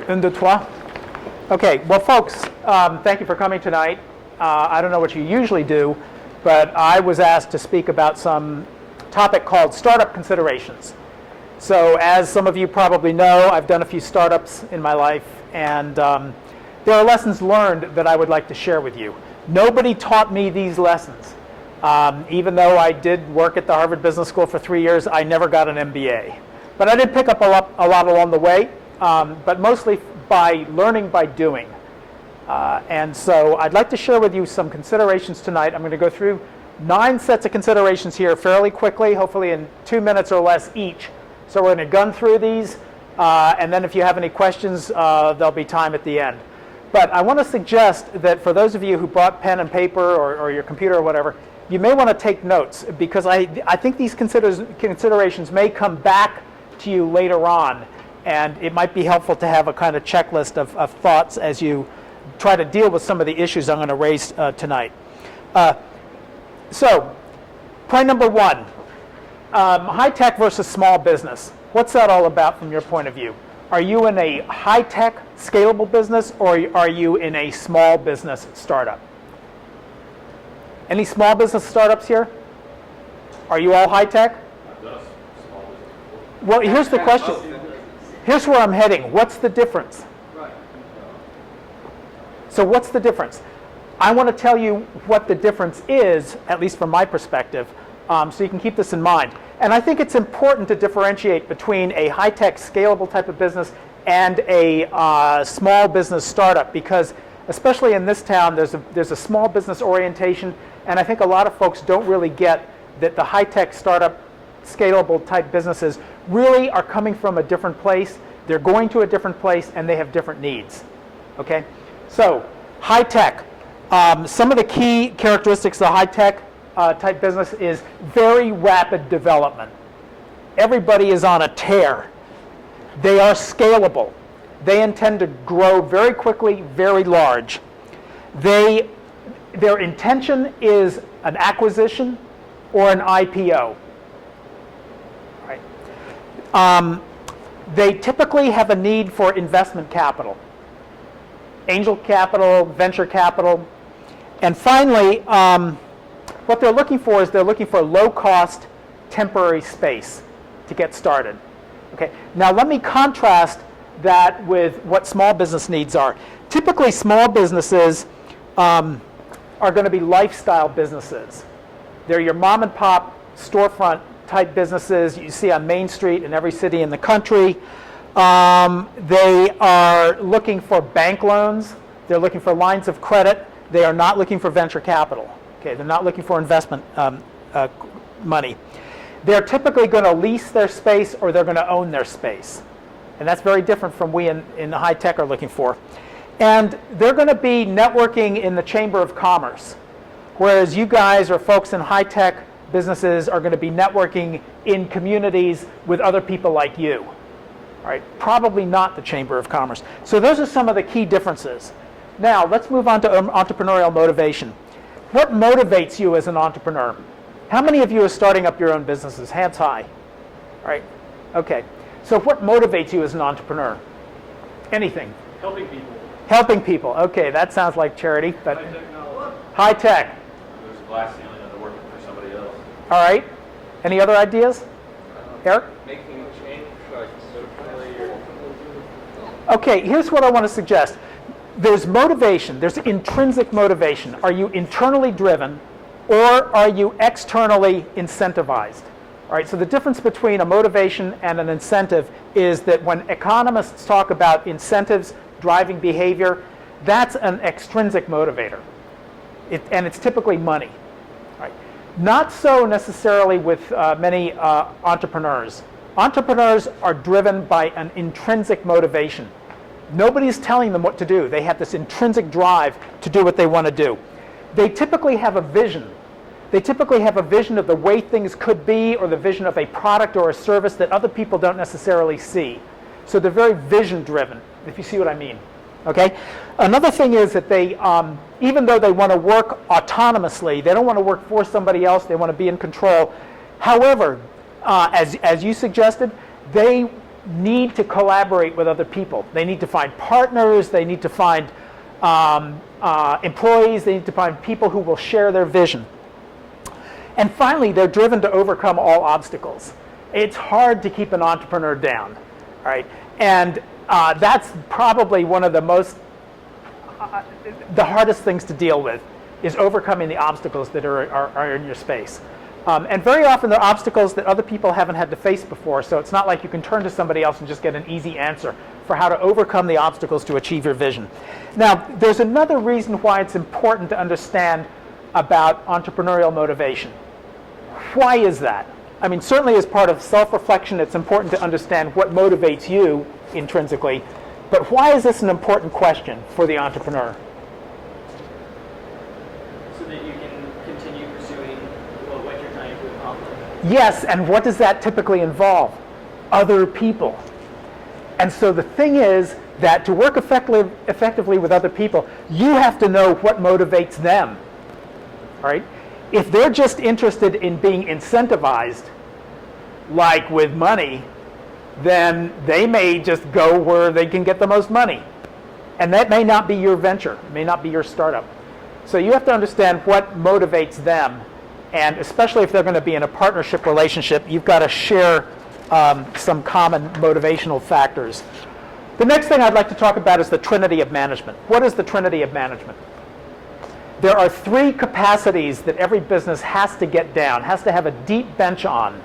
Un, deux, trois. Okay, well, folks, thank you for coming tonight. I don't know what you usually do, but I was asked to speak about some topic called startup considerations. So as some of you probably know, I've done a few startups in my life, and there are lessons learned that I would like to share with you. Nobody taught me these lessons. Even though I did work at the Harvard Business School for 3 years, I never got an MBA. But I did pick up a lot along the way, but mostly by learning by doing. And so I'd like to share with you some considerations tonight. I'm going to go through 9 sets of considerations here fairly quickly, hopefully in 2 minutes or less each. So we're going to gun through these, and then if you have any questions, there'll be time at the end. But I want to suggest that for those of you who brought pen and paper or your computer or whatever, you may want to take notes, because I think these considerations may come back to you later on, and it might be helpful to have a kind of checklist of thoughts as you try to deal with some of the issues I'm going to raise tonight. So, point number 1, high-tech versus small business. What's that all about from your point of view? Are you in a high-tech, scalable business, or are you in a small business startup? Any small business startups here? Are you all high-tech? Well, here's the question. Here's where I'm heading. What's the difference? So what's the difference? I want to tell you what the difference is, at least from my perspective, so you can keep this in mind. And I think it's important to differentiate between a high-tech, scalable type of business and a small business startup, because especially in this town, there's a small business orientation, and I think a lot of folks don't really get that the high-tech startup, scalable type businesses really are coming from a different place. They're going to a different place, and they have different needs. Okay? So, high-tech. Some of the key characteristics of high-tech type business is very rapid development. Everybody is on a tear. They are scalable. They intend to grow very quickly, very large. Their intention is an acquisition or an IPO. Right. They typically have a need for investment capital. Angel capital, venture capital. And finally, what they're looking for is they're looking for low-cost, temporary space to get started. Okay. Now let me contrast that with what small business needs are. Typically, small businesses are going to be lifestyle businesses. They're your mom and pop storefront type businesses you see on Main Street in every city in the country. They are looking for bank loans. They're looking for lines of credit. They are not looking for venture capital. Okay, they're not looking for investment money. They're typically going to lease their space, or they're going to own their space. And that's very different from we in high tech are looking for. And they're going to be networking in the Chamber of Commerce, whereas you guys or folks in high tech businesses are going to be networking in communities with other people like you. All right, probably not the Chamber of Commerce. So those are some of the key differences. Now, let's move on to entrepreneurial motivation. What motivates you as an entrepreneur? How many of you are starting up your own businesses? Hands high. All right, okay. So what motivates you as an entrepreneur? Anything? Helping people. Helping people. Okay, that sounds like charity, but High technology. high tech. There's a glass ceiling and they're working for somebody else. All right. Any other ideas? Eric? Making a change, like socially or... Okay, here's what I want to suggest. There's motivation. There's intrinsic motivation. Are you internally driven, or are you externally incentivized? All right, so the difference between a motivation and an incentive is that when economists talk about incentives driving behavior, that's an extrinsic motivator. And it's typically money. All right. Not so necessarily with many entrepreneurs. Entrepreneurs are driven by an intrinsic motivation. Nobody's telling them what to do. They have this intrinsic drive to do what they want to do. They typically have a vision. They typically have a vision of the way things could be, or the vision of a product or a service that other people don't necessarily see. So they're very vision-driven, if you see what I mean. Okay? Another thing is that they, even though they want to work autonomously, they don't want to work for somebody else, they want to be in control. However, as you suggested, they need to collaborate with other people. They need to find partners, they need to find employees, they need to find people who will share their vision. And finally, they're driven to overcome all obstacles. It's hard to keep an entrepreneur down, right? And that's probably one of the hardest things to deal with, is overcoming the obstacles that are in your space. And very often they're obstacles that other people haven't had to face before, so it's not like you can turn to somebody else and just get an easy answer for how to overcome the obstacles to achieve your vision. Now, there's another reason why it's important to understand about entrepreneurial motivation. Why is that? I mean, certainly as part of self-reflection, it's important to understand what motivates you intrinsically, but why is this an important question for the entrepreneur? So that you can continue pursuing what you're trying to accomplish. Yes, and what does that typically involve? Other people. And so the thing is that to work effectively with other people, you have to know what motivates them, right? If they're just interested in being incentivized, like with money, then they may just go where they can get the most money. And that may not be your venture, it may not be your startup. So you have to understand what motivates them, and especially if they're going to be in a partnership relationship, you've got to share some common motivational factors. The next thing I'd like to talk about is the trinity of management. What is the trinity of management? There are three capacities that every business has to get down, has to have a deep bench on.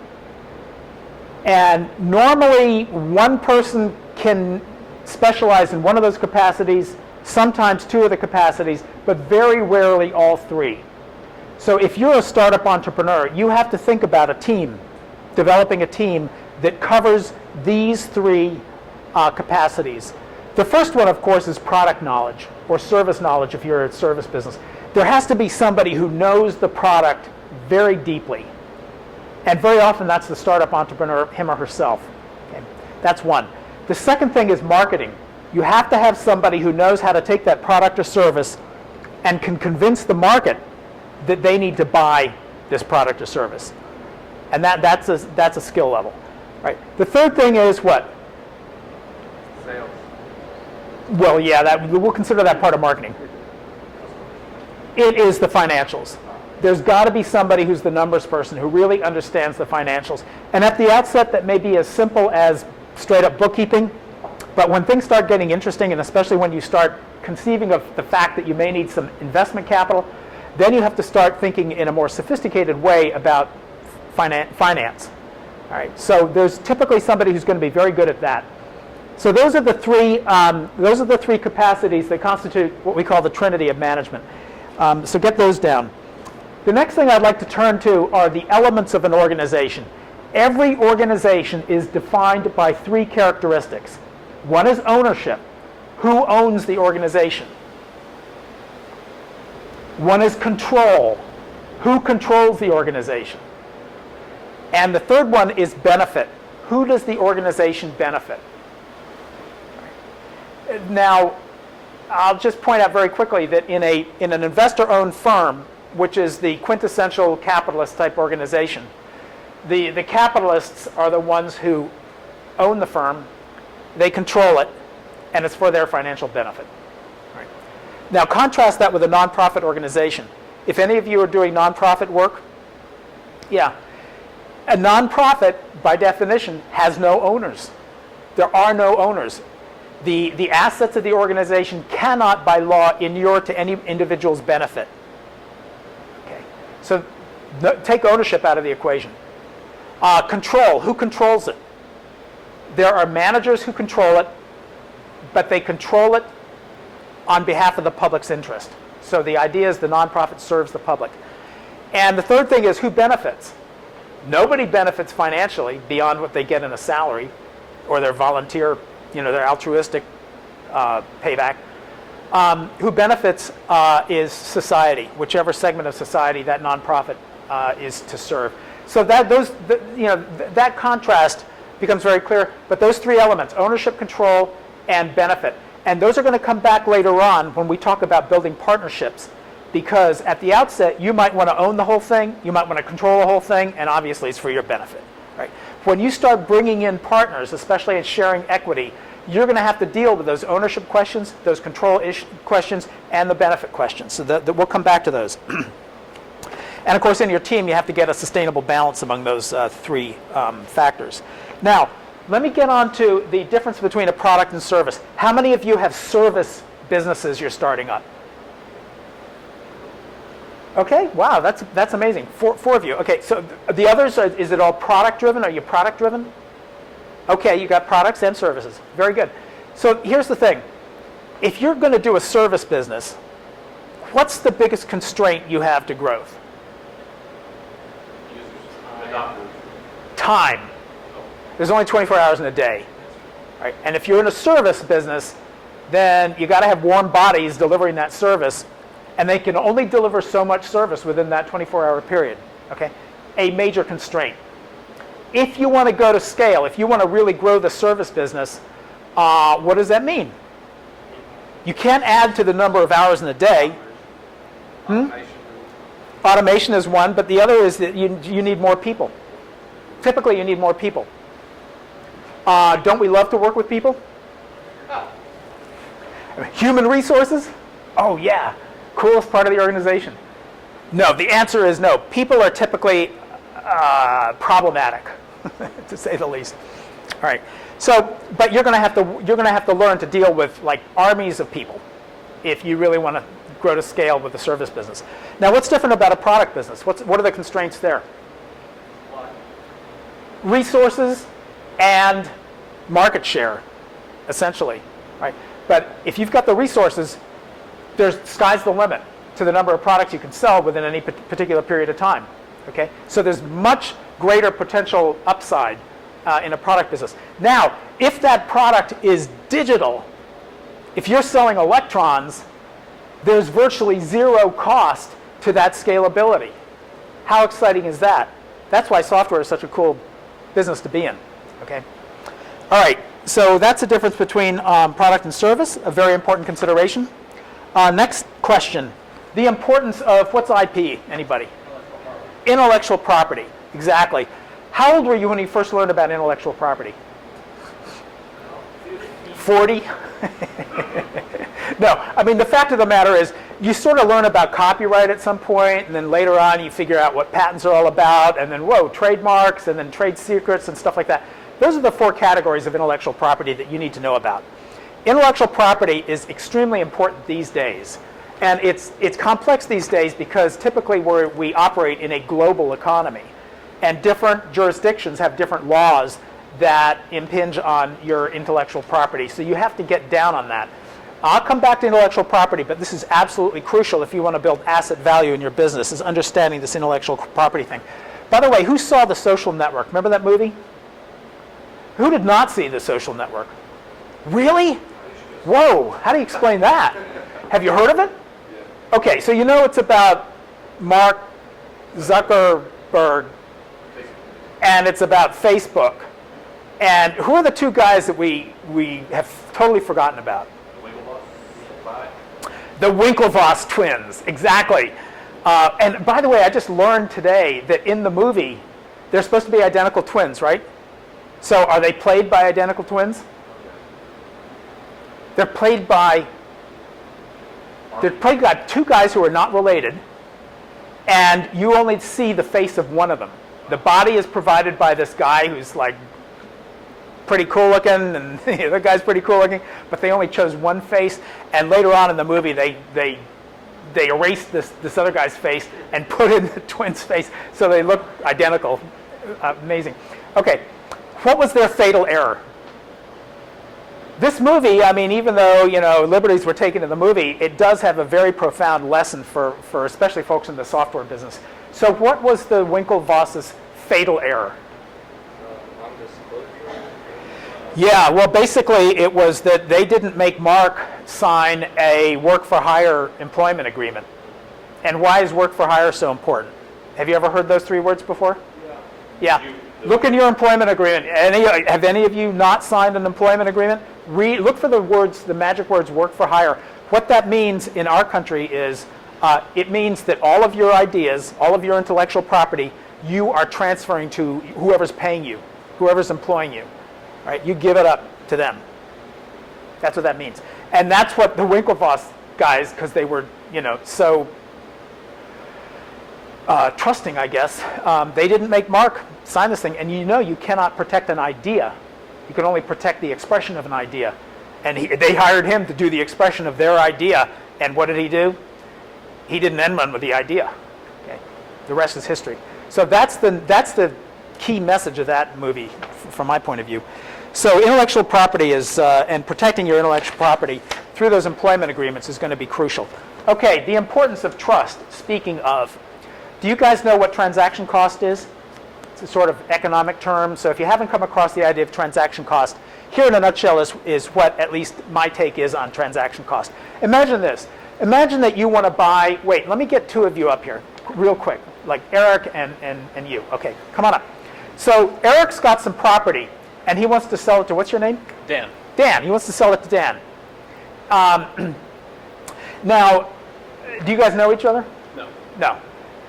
And normally one person can specialize in one of those capacities, sometimes two of the capacities, but very rarely all three. So if you're a startup entrepreneur, you have to think about a team, developing a team that covers these three capacities. The first one, of course, is product knowledge or service knowledge if you're a service business. There has to be somebody who knows the product very deeply. And very often that's the startup entrepreneur, him or herself. Okay. That's one. The second thing is marketing. You have to have somebody who knows how to take that product or service and can convince the market that they need to buy this product or service. And that's a skill level. Right. The third thing is what? Sales. Well, yeah, we'll consider that part of marketing. It is the financials. There's got to be somebody who's the numbers person who really understands the financials. And at the outset, that may be as simple as straight up bookkeeping. But when things start getting interesting, and especially when you start conceiving of the fact that you may need some investment capital, then you have to start thinking in a more sophisticated way about finance. All right. So there's typically somebody who's going to be very good at that. So those are the three capacities that constitute what we call the trinity of management. So get those down. The next thing I'd like to turn to are the elements of an organization. Every organization is defined by three characteristics. One is ownership. Who owns the organization? One is control. Who controls the organization? And the third one is benefit. Who does the organization benefit? Now, I'll just point out very quickly that in an investor-owned firm, which is the quintessential capitalist type organization, the capitalists are the ones who own the firm, they control it, and it's for their financial benefit. Right. Now contrast that with a nonprofit organization. If any of you are doing nonprofit work, yeah, a nonprofit by definition has no owners. There are no owners. The assets of the organization cannot by law inure to any individual's benefit. Okay. So take ownership out of the equation. Control. Who controls it? There are managers who control it, but they control it on behalf of the public's interest. So the idea is the nonprofit serves the public. And the third thing is who benefits? Nobody benefits financially beyond what they get in a salary or their volunteer, their altruistic payback. Who benefits is society, whichever segment of society that nonprofit is to serve. So that contrast becomes very clear. But those three elements: ownership, control, and benefit. And those are going to come back later on when we talk about building partnerships. Because at the outset, you might want to own the whole thing, you might want to control the whole thing, and obviously it's for your benefit. Right? When you start bringing in partners, especially in sharing equity, you're going to have to deal with those ownership questions, those control questions, and the benefit questions. So that we'll come back to those. And of course, in your team, you have to get a sustainable balance among those three factors. Now, let me get on to the difference between a product and service. How many of you have service businesses you're starting up? Okay, wow, that's amazing. Four of you. Okay, so the others, is it all product-driven? Are you product-driven? Okay, you got products and services. Very good. So here's the thing. If you're going to do a service business, what's the biggest constraint you have to growth? The doctor. Time. There's only 24 hours in a day. Right? And if you're in a service business, then you got to have warm bodies delivering that service, and they can only deliver so much service within that 24-hour period. Okay? A major constraint. If you want to go to scale, if you want to really grow the service business, what does that mean? You can't add to the number of hours in a day. Automation is one, but the other is that you need more people. Typically, you need more people. Don't we love to work with people? Human resources? Oh, yeah. Coolest part of the organization. No, the answer is no. People are typically problematic, to say the least. All right. So, but you're going to have to learn to deal with like armies of people if you really want to grow to scale with the service business. Now, what's different about a product business? What are the constraints there? Resources and market share, essentially, right? But if you've got the resources, sky's the limit to the number of products you can sell within any particular period of time. Okay, so there's much greater potential upside in a product business. Now, if that product is digital, if you're selling electrons, there's virtually zero cost to that scalability. How exciting is that? That's why software is such a cool business to be in. Okay. All right. So that's the difference between product and service, a very important consideration. Next question. The importance of, what's IP? Anybody? Intellectual property. Exactly. How old were you when you first learned about intellectual property? 40? No. I mean, the fact of the matter is, you sort of learn about copyright at some point, and then later on you figure out what patents are all about, and then, whoa, trademarks, and then trade secrets and stuff like that. Those are the four categories of intellectual property that you need to know about. Intellectual property is extremely important these days. And it's complex these days because typically we operate in a global economy. And different jurisdictions have different laws that impinge on your intellectual property. So you have to get down on that. I'll come back to intellectual property, but this is absolutely crucial if you want to build asset value in your business, is understanding this intellectual property thing. By the way, who saw The Social Network? Remember that movie? Who did not see The Social Network? Really? Whoa, how do you explain that? Have you heard of it? Okay, so you know it's about Mark Zuckerberg, and it's about Facebook. And who are the two guys that we have totally forgotten about? The Winklevoss twins, exactly. And by the way, I just learned today that in the movie, they're supposed to be identical twins, right? So are they played by identical twins? They're played by two guys who are not related, and you only see the face of one of them. The body is provided by this guy who's like pretty cool looking, and the other guy's pretty cool looking, but they only chose one face, and later on in the movie they erased this other guy's face and put in the twin's face so they look identical. Amazing. Okay, what was their fatal error? This movie, I mean, even though, liberties were taken in the movie, it does have a very profound lesson for especially folks in the software business. So what was the Winklevoss's fatal error? Yeah, well, basically it was that they didn't make Mark sign a work-for-hire employment agreement. And why is work-for-hire so important? Have you ever heard those three words before? Yeah. Look in your employment agreement. Have any of you not signed an employment agreement? Look for the magic words work for hire. What that means in our country is it means that all of your ideas, all of your intellectual property you are transferring to whoever's paying you, whoever's employing you, right? You give it up to them. That's what that means. And that's what the Winklevoss guys, because they were, so trusting, I guess, they didn't make Mark sign this thing. And you cannot protect an idea. You can only protect the expression of an idea. And they hired him to do the expression of their idea. And what did he do? He didn't end run with the idea. Okay. The rest is history. So that's the key message of that movie, from my point of view. So intellectual property is, and protecting your intellectual property through those employment agreements is going to be crucial. Okay, the importance of trust, speaking of. Do you guys know what transaction cost is? It's a sort of economic term. So if you haven't come across the idea of transaction cost, here in a nutshell is what at least my take is on transaction cost. Imagine this. Imagine that you want to buy, wait, let me get two of you up here real quick, like Eric and you. Okay, come on up. So Eric's got some property, and he wants to sell it to, what's your name? Dan. Dan. He wants to sell it to Dan. Now, do you guys know each other? No. No.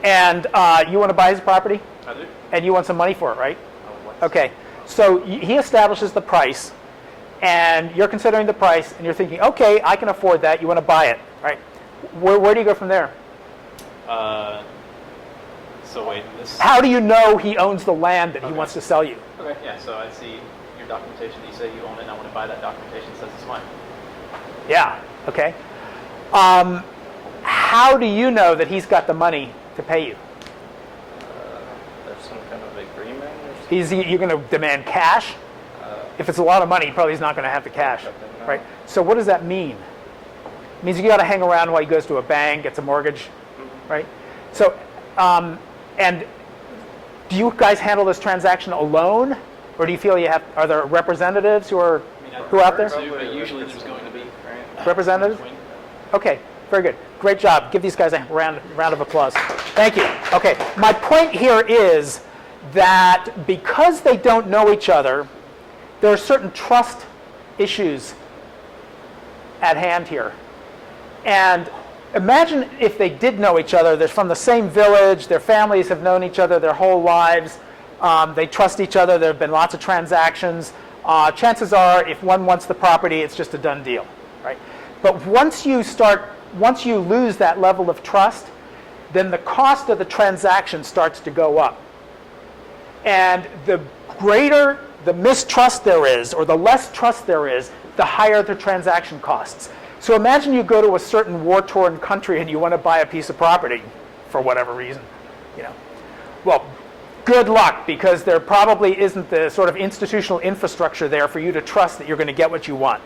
And you want to buy his property? I do. And you want some money for it, right? Oh, Okay. So he establishes the price, and you're considering the price, and you're thinking, okay, I can afford that. You want to buy it, right? Where do you go from there? So wait, this. How do you know he owns the land that he Okay. wants to sell you? Okay, yeah. So I see your documentation. You say you own it, and I want to buy that documentation. Says it's mine. Yeah. Okay. How do you know that he's got the money to pay you? There's some kind of agreement or something. You're going to demand cash? If it's a lot of money, he probably is not going to have the cash, No. right? So what does that mean? It means you got to hang around while he goes to a bank, gets a mortgage, right? So, and do you guys handle this transaction alone, or do you feel you have? Are there representatives who are out there? But usually there's going to be Representatives? Okay, very good. Great job. Give these guys a round of applause. Thank you. Okay, my point here is that because they don't know each other, there are certain trust issues at hand here. And imagine if they did know each other. They're from the same village. Their families have known each other their whole lives. They trust each other. There have been lots of transactions. Chances are, if one wants the property, it's just a done deal, right? But once you lose that level of trust, then the cost of the transaction starts to go up. And the greater the mistrust there is, or the less trust there is, the higher the transaction costs. So imagine you go to a certain war-torn country and you want to buy a piece of property for whatever reason. Well, good luck, because there probably isn't the sort of institutional infrastructure there for you to trust that you're going to get what you want.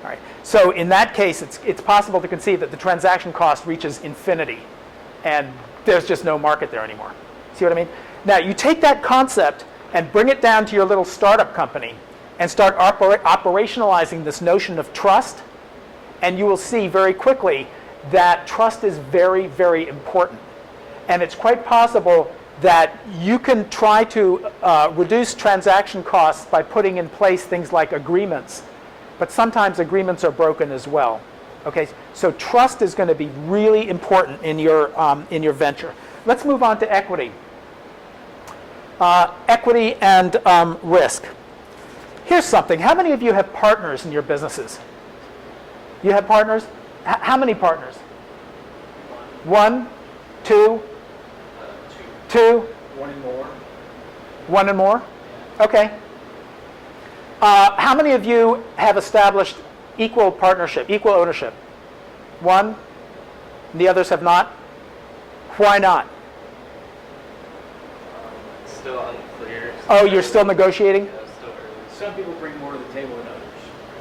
All right. So in that case, it's possible to conceive that the transaction cost reaches infinity, and there's just no market there anymore. See what I mean? Now, you take that concept and bring it down to your little startup company and start operationalizing this notion of trust, and you will see very quickly that trust is very, very important. And it's quite possible that you can try to reduce transaction costs by putting in place things like agreements, but sometimes agreements are broken as well. Okay, so trust is going to be really important in your venture. Let's move on to equity. Equity and risk. Here's something. How many of you have partners in your businesses? You have partners? How many partners? One, two, two, One and more. one and more? Okay. How many of you have established equal partnership, equal ownership? One, and the others have not? Why not? Still unclear. Oh, you're still negotiating? Still early. Some people bring more to the table than others.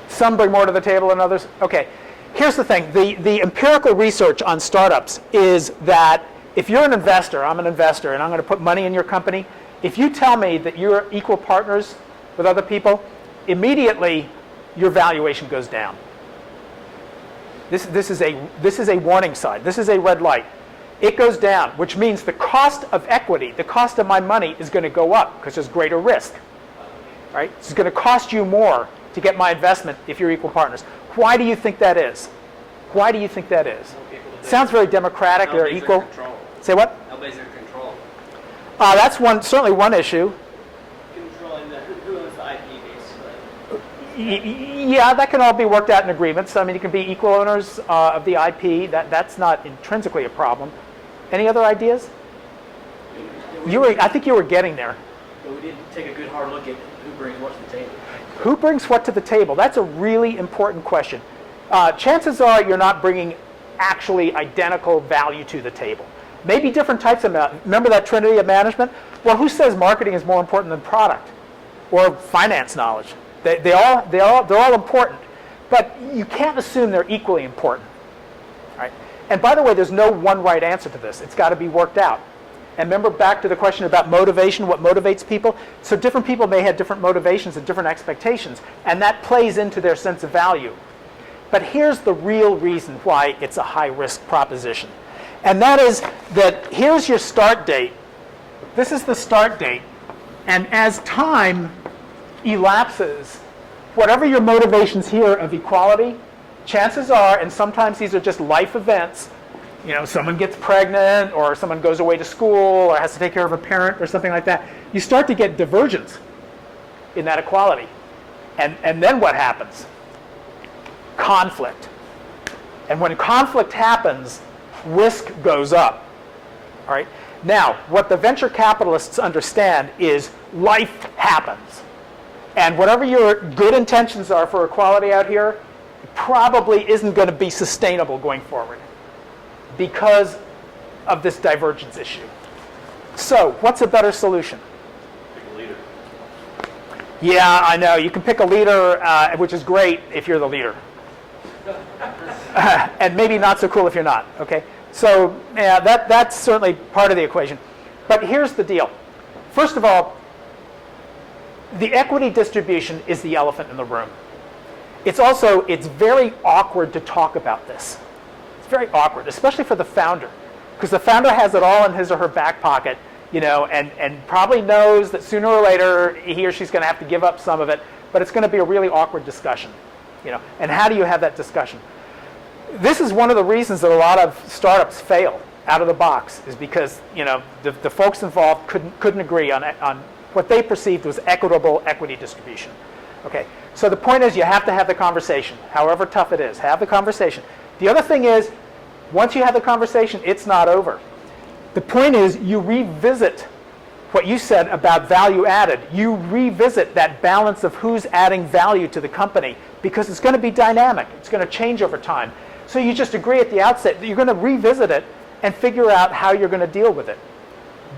Some bring more to the table than others? Okay. Here's the thing. The empirical research on startups is that if you're an investor, I'm an investor, and I'm going to put money in your company, if you tell me that you're equal partners with other people, immediately your valuation goes down. This is a warning sign. This is a red light. It goes down, which means the cost of equity, the cost of my money, is going to go up because there's greater risk. Right? It's going to cost you more to get my investment if you're equal partners. Why do you think that is? Why do you think that is? Sounds very democratic. They're equal. Say what? Nobody's in control. That's certainly one issue. Controlling who owns the IP, basically. Yeah, that can all be worked out in agreements. I mean, you can be equal owners of the IP. That's not intrinsically a problem. Any other ideas? I think you were getting there. But we didn't take a good hard look at who brings what to the table. Who brings what to the table? That's a really important question. Chances are you're not bringing actually identical value to the table. Maybe different types of, remember that trinity of management? Well, who says marketing is more important than product or finance knowledge? They're all important, but you can't assume they're equally important. Right? And by the way, there's no one right answer to this. It's got to be worked out. And remember back to the question about motivation, what motivates people? So different people may have different motivations and different expectations, and that plays into their sense of value. But here's the real reason why it's a high-risk proposition. And that is that here's your start date. This is the start date. And as time elapses, whatever your motivations here of equality, chances are, and sometimes these are just life events, someone gets pregnant or someone goes away to school or has to take care of a parent or something like that, you start to get divergence in that equality. And then what happens? Conflict. And when conflict happens, risk goes up. All right? Now, what the venture capitalists understand is life happens. And whatever your good intentions are for equality out here, it probably isn't going to be sustainable going forward because of this divergence issue. So, what's a better solution? Pick a leader. Yeah, I know. You can pick a leader, which is great if you're the leader. And maybe not so cool if you're not, okay? So, yeah, that's certainly part of the equation. But here's the deal. First of all, the equity distribution is the elephant in the room. It's very awkward to talk about this. It's very awkward, especially for the founder, because the founder has it all in his or her back pocket, and probably knows that sooner or later he or she's going to have to give up some of it, but it's going to be a really awkward discussion, And how do you have that discussion? This is one of the reasons that a lot of startups fail out of the box, is because the folks involved couldn't agree on what they perceived was equitable equity distribution. Okay, so the point is you have to have the conversation, however tough it is. Have the conversation. The other thing is, once you have the conversation, it's not over. The point is you revisit what you said about value added. You revisit that balance of who's adding value to the company, because it's going to be dynamic. It's going to change over time. So you just agree at the outset that you're going to revisit it and figure out how you're going to deal with it.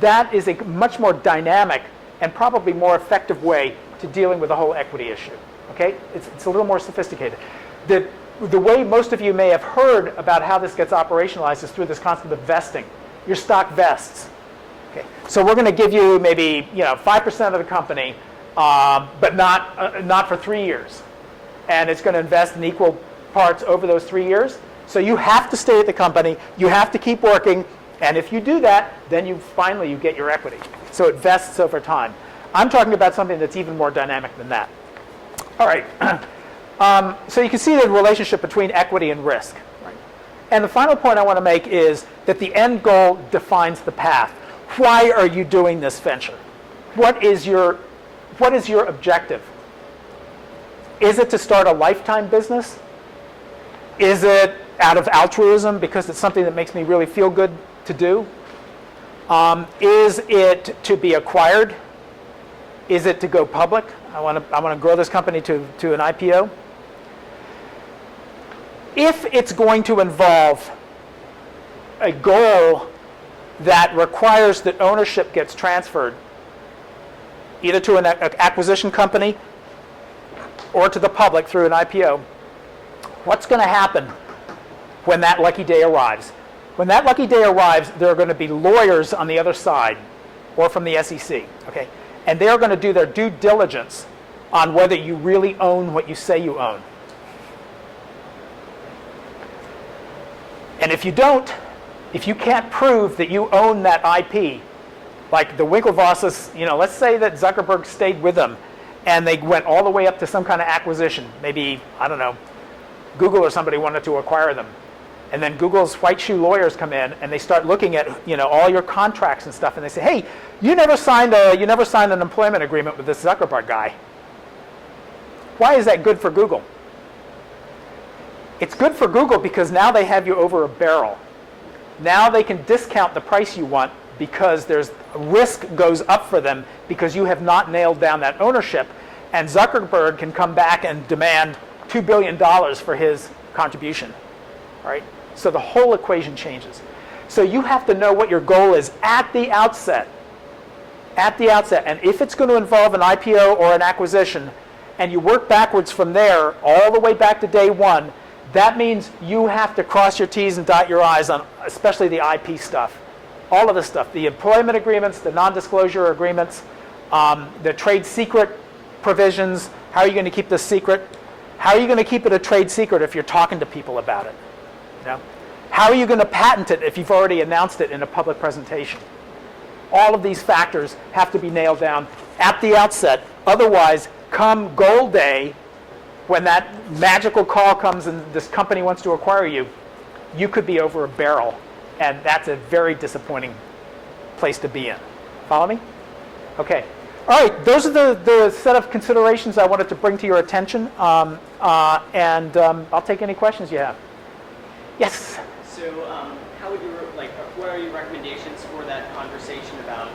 That is a much more dynamic and probably more effective way to dealing with the whole equity issue. Okay? It's a little more sophisticated. The way most of you may have heard about how this gets operationalized is through this concept of vesting. Your stock vests. Okay. So we're going to give you maybe 5% of the company, but not for 3 years, and it's going to invest in equal parts over those 3 years. So you have to stay at the company. You have to keep working, and if you do that, then you get your equity. So it vests over time. I'm talking about something that's even more dynamic than that. All right. So you can see the relationship between equity and risk. Right? And the final point I want to make is that the end goal defines the path. Why are you doing this venture? What is your objective? Is it to start a lifetime business? Is it out of altruism because it's something that makes me really feel good to do? Is it to be acquired? Is it to go public? I want to grow this company to an IPO. If it's going to involve a goal that requires that ownership gets transferred either to an acquisition company or to the public through an IPO, what's going to happen when that lucky day arrives? When that lucky day arrives, there are going to be lawyers on the other side or from the SEC, okay? And they're going to do their due diligence on whether you really own what you say you own. And if you don't, if you can't prove that you own that IP, like the Winklevosses, let's say that Zuckerberg stayed with them and they went all the way up to some kind of acquisition. Maybe, I don't know, Google or somebody wanted to acquire them. And then Google's white shoe lawyers come in and they start looking at all your contracts and stuff, and they say, hey, you never signed an employment agreement with this Zuckerberg guy. Why is that good for Google? It's good for Google because now they have you over a barrel. Now they can discount the price you want because there's risk goes up for them because you have not nailed down that ownership, and Zuckerberg can come back and demand $2 billion for his contribution, right? So the whole equation changes. So you have to know what your goal is at the outset. At the outset. And if it's going to involve an IPO or an acquisition, and you work backwards from there all the way back to day one, that means you have to cross your T's and dot your I's on especially the IP stuff. All of this stuff, the employment agreements, the non-disclosure agreements, the trade secret provisions. How are you going to keep this secret? How are you going to keep it a trade secret if you're talking to people about it? How are you going to patent it if you've already announced it in a public presentation? All of these factors have to be nailed down at the outset. Otherwise, come goal day, when that magical call comes and this company wants to acquire you, you could be over a barrel. And that's a very disappointing place to be in. Follow me? Okay. All right, those are the set of considerations I wanted to bring to your attention. And I'll take any questions you have. Yes? So how would you, what are your recommendations for that conversation about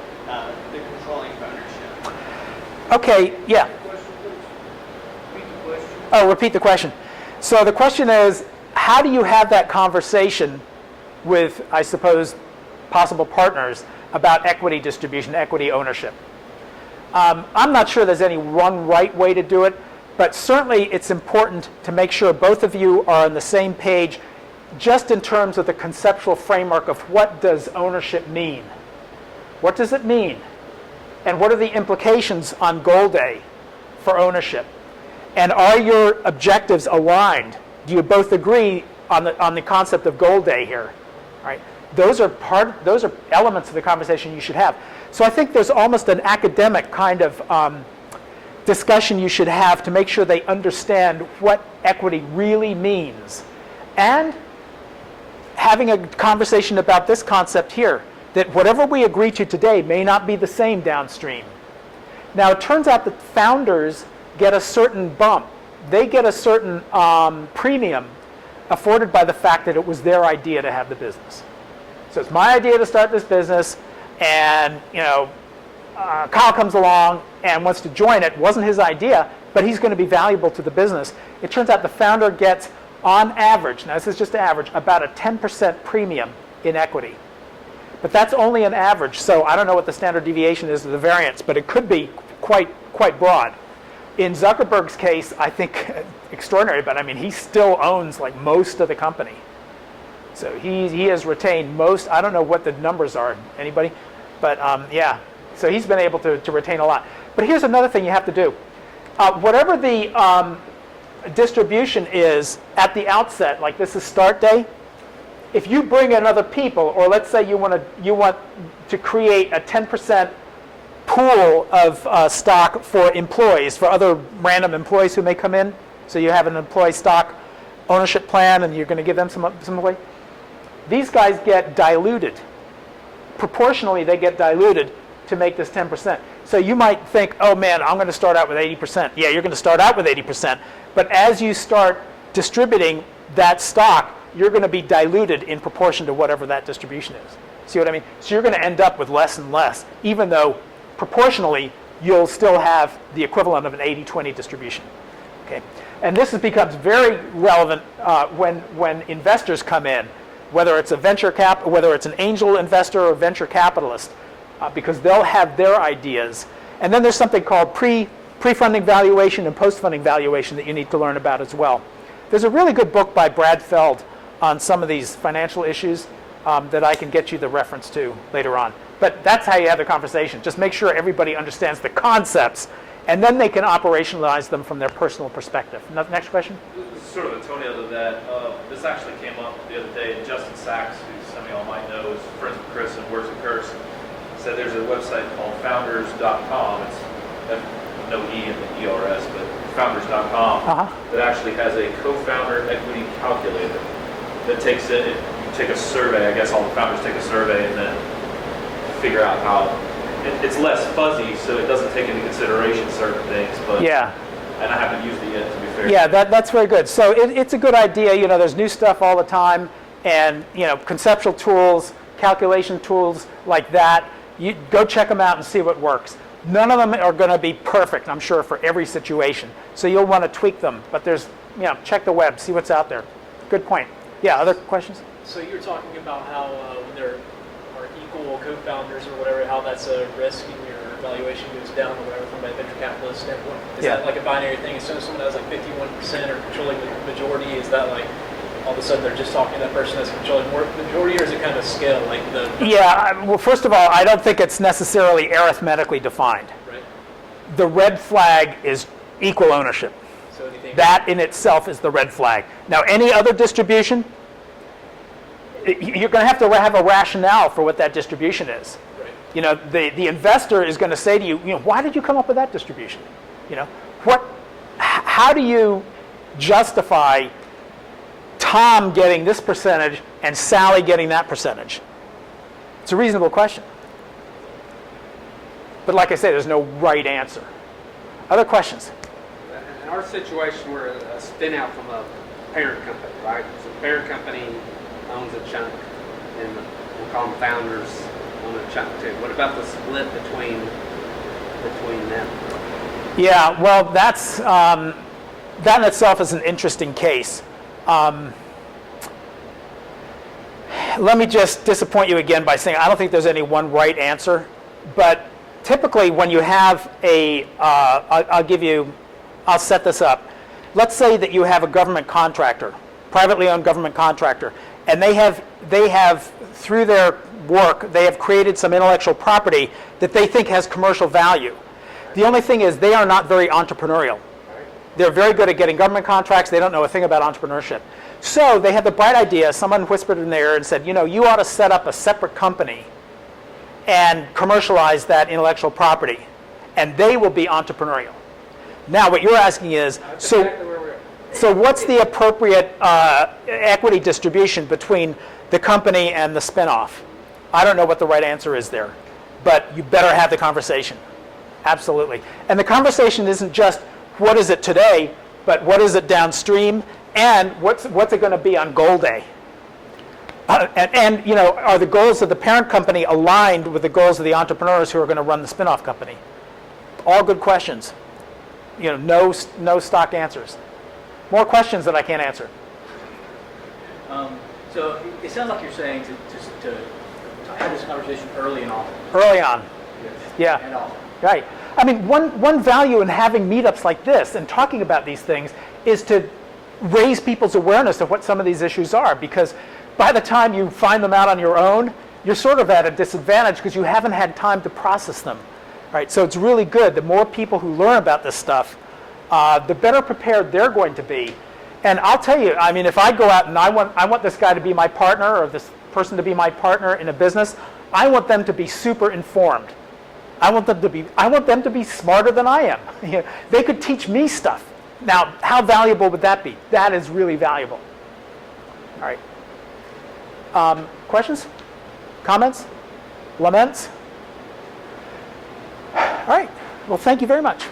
the controlling of ownership? Okay, yeah. Oh, repeat the question. So the question is, how do you have that conversation with, I suppose, possible partners about equity distribution, equity ownership? I'm not sure there's any one right way to do it, but certainly it's important to make sure both of you are on the same page just in terms of the conceptual framework of what does ownership mean? What does it mean? And what are the implications on goal day for ownership? And are your objectives aligned? Do you both agree on the concept of goal day here? Right? Those are elements of the conversation you should have. So I think there's almost an academic kind of discussion you should have to make sure they understand what equity really means. And having a conversation about this concept here, that whatever we agree to today may not be the same downstream. Now, it turns out that founders get a certain bump. They get a certain premium afforded by the fact that it was their idea to have the business. So it's my idea to start this business, and Kyle comes along and wants to join it. It wasn't his idea, but he's going to be valuable to the business. It turns out the founder gets, on average, now this is just average, about a 10% premium in equity. But that's only an average, so I don't know what the standard deviation is of the variance, but it could be quite broad. In Zuckerberg's case, I think extraordinary, but I mean, he still owns most of the company. So he has retained most. I don't know what the numbers are. Anybody? But yeah. So he's been able to retain a lot. But here's another thing you have to do. Whatever the distribution is at the outset, like this is start day, if you bring in other people, or let's say you want to create a 10% pool of stock for employees, for other random employees who may come in. So you have an employee stock ownership plan, and you're going to give them some away. These guys get diluted. Proportionally, they get diluted to make this 10%. So you might think, oh man, I'm going to start out with 80%. Yeah, you're going to start out with 80%. But as you start distributing that stock, you're going to be diluted in proportion to whatever that distribution is. See what I mean? So you're going to end up with less and less, even though proportionally you'll still have the equivalent of an 80-20 distribution. Okay? And this becomes very relevant when investors come in, whether it's a whether it's an angel investor or venture capitalist, because they'll have their ideas. And then there's something called pre-funding valuation and post-funding valuation that you need to learn about as well. There's a really good book by Brad Feld on some of these financial issues that I can get you the reference to later on. But that's how you have the conversation. Just make sure everybody understands the concepts, and then they can operationalize them from their personal perspective. Next question? This is sort of a toenail to that. This actually came up the other day. Justin Sachs, who some of y'all might know, is friends with Chris and Words and Curse, said there's a website called founders.com. It's no E in the ERS, but founders.com that actually has a co-founder equity calculator. that takes it. You take a survey. I guess all the founders take a survey and then figure out how. It's less fuzzy, so it doesn't take into consideration certain things. But Yeah. And I haven't used it yet, to be fair. Yeah, that's very good. So it's a good idea. You know, there's new stuff all the time, and you know, conceptual tools, calculation tools like that. You go check them out and see what works. None of them are going to be perfect, I'm sure, for every situation. So you'll want to tweak them. But there's, you know, check the web, see what's out there. Good point. Yeah, other questions? So you were talking about how when there are equal co-founders or whatever, how that's a risk and your valuation goes down or whatever from a venture capitalist standpoint. Is Yeah. that like a binary thing? As soon as someone has like 51% or controlling the majority, is that like all of a sudden they're just talking to that person that's controlling more majority, or is it kind of scale like the? Yeah, well, first of all, I don't think it's necessarily arithmetically defined. Right. The red flag is equal ownership. So anything. That in itself is the red flag. Now, any other distribution, you're going to have a rationale for what that distribution is. Right. You know, the investor is going to say to you, you know, why did you come up with that distribution? You know, how do you justify Tom getting this percentage and Sally getting that percentage? It's a reasonable question. But like I say, there's no right answer. Other questions? In our situation, we're a spin out from a parent company, right? So the parent company owns a chunk, and we'll call them founders own a chunk too. What about the split between them? Yeah, well, that's that in itself is an interesting case. Let me just disappoint you again by saying I don't think there's any one right answer. But typically, when you have I'll set this up. Let's say that you have a government contractor, privately owned government contractor, and they have through their work they have created some intellectual property that they think has commercial value. The only thing is they are not very entrepreneurial. They're very good at getting government contracts. They don't know a thing about entrepreneurship. So they had the bright idea, someone whispered in their ear and said, you know, you ought to set up a separate company and commercialize that intellectual property, and they will be entrepreneurial. Now what you're asking is, so what's the appropriate equity distribution between the company and the spinoff? I don't know what the right answer is there, but you better have the conversation. Absolutely. And the conversation isn't just what is it today, but what is it downstream, and what's it going to be on goal day? And you know, are the goals of the parent company aligned with the goals of the entrepreneurs who are going to run the spinoff company? All good questions. You know, no stock answers. More questions that I can't answer. So it sounds like you're saying to have this conversation early and often. Early on. Yeah. And often. Right. I mean, one value in having meetups like this and talking about these things is to raise people's awareness of what some of these issues are, because by the time you find them out on your own, you're sort of at a disadvantage because you haven't had time to process them. Right? So it's really good. The more people who learn about this stuff, the better prepared they're going to be. And I'll tell you, I mean, if I go out and I want this guy to be my partner or this person to be my partner in a business, I want them to be super informed. I want them to be smarter than I am. You know, they could teach me stuff. Now, how valuable would that be? That is really valuable. All right. Questions? Comments? Laments? All right. Well, thank you very much.